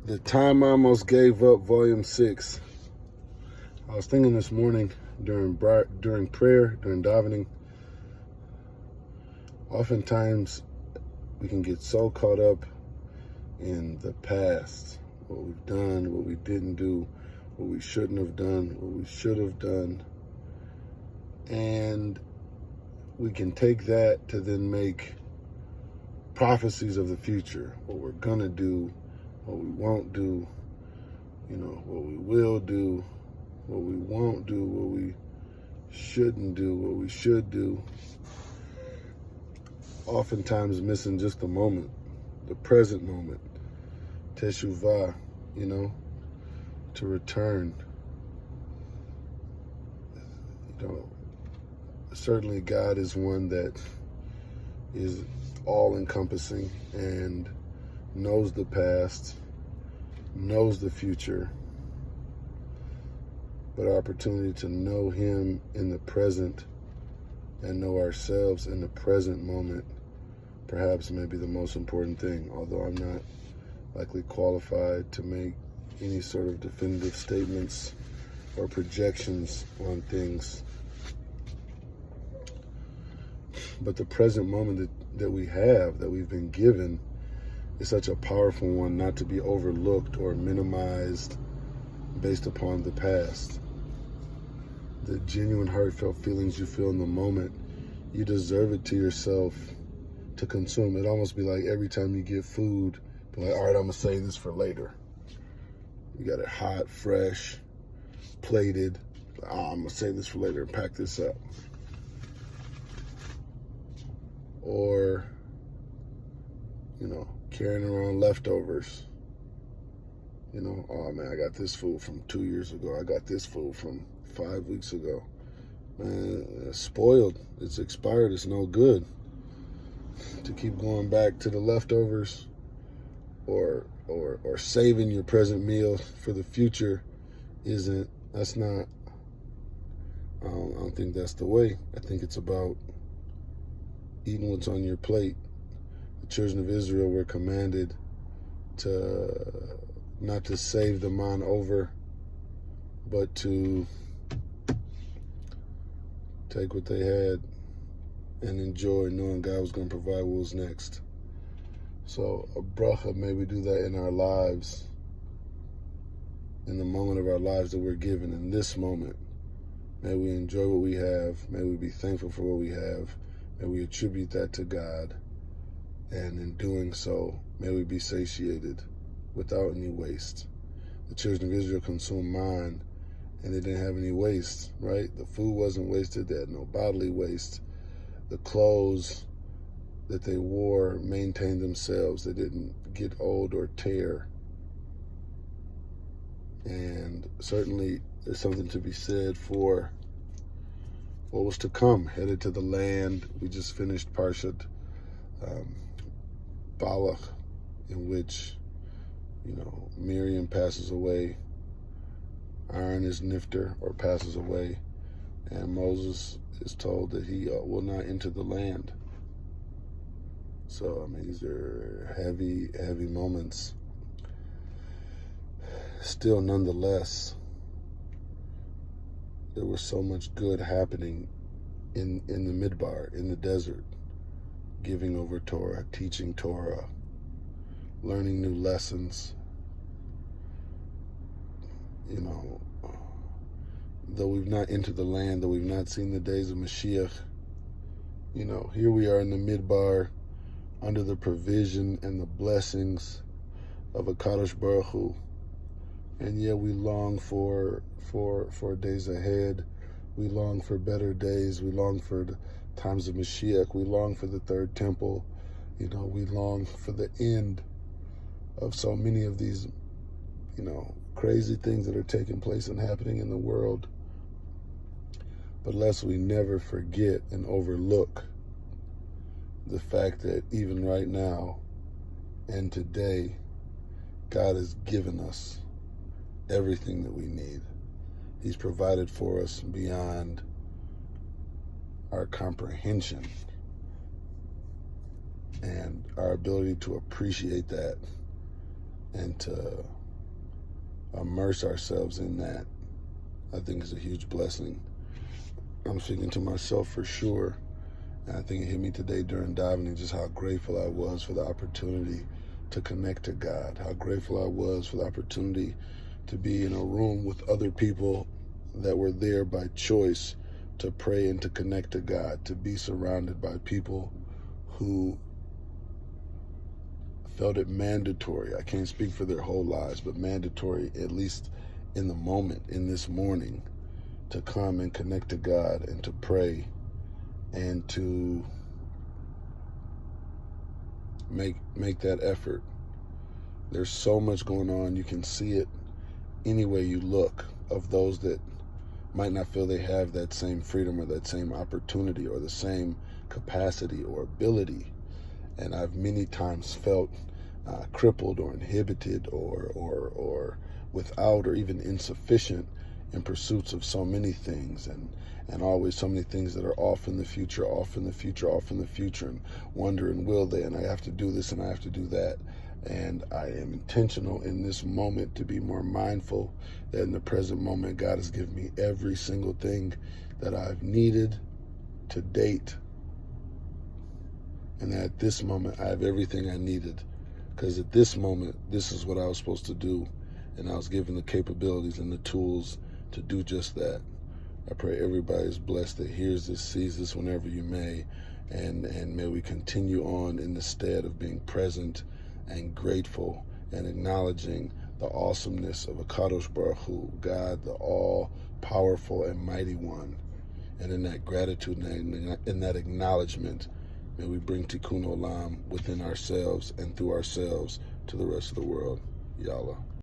The Time I Almost Gave Up, Volume 6. I was thinking this morning during prayer, during davening, oftentimes we can get so caught up in the past, what we've done, what we didn't do, what we shouldn't have done, what we should have done, and we can take that to then make prophecies of the future, what we're gonna do, what we won't do, what we will do, what we won't do, what we shouldn't do, what we should do. Oftentimes missing just the moment, the present moment, teshuvah, to return. Certainly God is one that is all-encompassing and knows the past, knows the future, but our opportunity to know Him in the present and know ourselves in the present moment perhaps may be the most important thing, although I'm not likely qualified to make any sort of definitive statements or projections on things. But the present moment that we have, that we've been given, is such a powerful one, not to be overlooked or minimized based upon the past. The genuine heartfelt feelings you feel in the moment, you deserve it to yourself to consume. It'd almost be like every time you get food, be like, all right, I'm gonna save this for later. You got it hot, fresh, plated. I'm gonna save this for later and pack this up. Or, carrying around leftovers. Oh man, I got this food from 2 years ago. I got this food from 5 weeks ago. Man, it's spoiled. It's expired. It's no good. To keep going back to the leftovers or saving your present meal for the future I don't think that's the way. I think it's about eating what's on your plate. The children of Israel were commanded to not to save the man over, but to take what they had and enjoy, knowing God was going to provide what was next. So a bracha, may we do that in our lives, in the moment of our lives that we're given, in this moment. May we enjoy what we have. May we be thankful for what we have. May we attribute that to God. And in doing so, may we be satiated without any waste. The children of Israel consumed mine, and they didn't have any waste, right? The food wasn't wasted. They had no bodily waste. The clothes that they wore maintained themselves. They didn't get old or tear. And certainly there's something to be said for what was to come, headed to the land. We just finished Parshat Balak, in which, Miriam passes away, Aaron is nifter or passes away, and Moses is told that he will not enter the land. So, these are heavy, heavy moments. Still, nonetheless, there was so much good happening in the midbar, in the desert, giving over Torah, teaching Torah, learning new lessons. Though we've not entered the land, though we've not seen the days of Mashiach, here we are in the midbar, under the provision and the blessings of a Kadosh Baruch Hu. And yet we long for days ahead. We long for better days. We long for the times of Mashiach. We long for the third temple. We long for the end of so many of these, crazy things that are taking place and happening in the world. But lest we never forget and overlook the fact that even right now and today, God has given us everything that we need. He's provided for us beyond our comprehension. And our ability to appreciate that and to immerse ourselves in that, I think is a huge blessing. I'm speaking to myself for sure. And I think it hit me today during diving just how grateful I was for the opportunity to connect to God, how grateful I was for the opportunity to be in a room with other people that were there by choice to pray and to connect to God, to be surrounded by people who felt it mandatory. I can't speak for their whole lives, but mandatory, at least in the moment, in this morning, to come and connect to God and to pray and to make that effort. There's so much going on. You can see it any way you look, of those that might not feel they have that same freedom or that same opportunity or the same capacity or ability. And I've many times felt crippled or inhibited or without or even insufficient in pursuits of so many things, and always so many things that are off in the future, and wondering, will they, and I have to do this and I have to do that. And I am intentional in this moment to be more mindful that in the present moment, God has given me every single thing that I've needed to date. And at this moment, I have everything I needed. Because at this moment, this is what I was supposed to do. And I was given the capabilities and the tools to do just that. I pray everybody is blessed that hears this, sees this whenever you may. And may we continue on in the stead of being present and grateful and acknowledging the awesomeness of Akadosh Baruch Hu, God, the all-powerful and mighty one. And in that gratitude and in that acknowledgement, may we bring Tikkun Olam within ourselves and through ourselves to the rest of the world. Yallah.